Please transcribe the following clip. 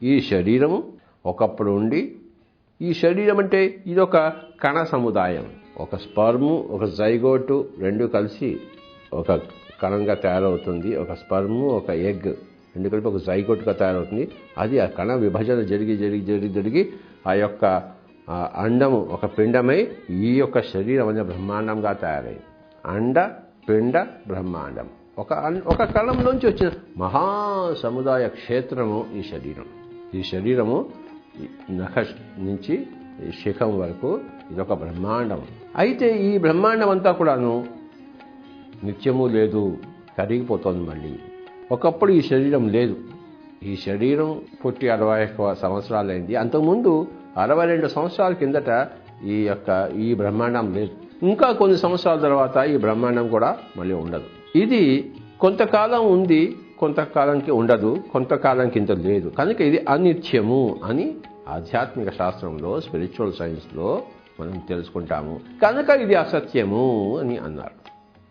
ఈ శరీరము ఒకప్పుడు ఉండి, ఈ శరీరం అంటే ఇదొక కణ సముదాయం. ఒక స్పర్ము, ఒక జైగోటు రెండు కలిసి ఒక కణంగా తయారవుతుంది. ఒక స్పర్ము, ఒక ఎగ్ రెండు కలిపి ఒక జైగోటుగా తయారవుతుంది. అది ఆ కణ విభజన జరిగి ఆ యొక్క అండము ఒక పిండమై ఈ యొక్క శరీరం అనే బ్రహ్మాండంగా తయారైంది. అండ పిండ బ్రహ్మాండం ఒక కణంలోంచి వచ్చిన మహాసముదాయ క్షేత్రము ఈ శరీరం. ఈ శరీరము నఖ నుంచి శిఖం వరకు ఇదొక బ్రహ్మాండం. అయితే ఈ బ్రహ్మాండం అంతా కూడాను నిత్యము లేదు, కరిగిపోతుంది. మళ్ళీ ఒకప్పుడు ఈ శరీరం లేదు. ఈ శరీరం పుట్టి 61 సంవత్సరాలైంది. అంతకుముందు 62 సంవత్సరాల కిందట ఈ బ్రహ్మాండం లేదు. ఇంకా కొన్ని సంవత్సరాల తర్వాత ఈ బ్రహ్మాండం కూడా మళ్ళీ ఉండదు. ఇది కొంతకాలం ఉంది, కొంతకాలంకి ఉండదు, కొంతకాలంకి ఇంత లేదు. కనుక ఇది అనిత్యము అని ఆధ్యాత్మిక శాస్త్రంలో, స్పిరిచువల్ సైన్స్లో మనం తెలుసుకుంటాము. కనుక ఇది అసత్యము అని అన్నారు.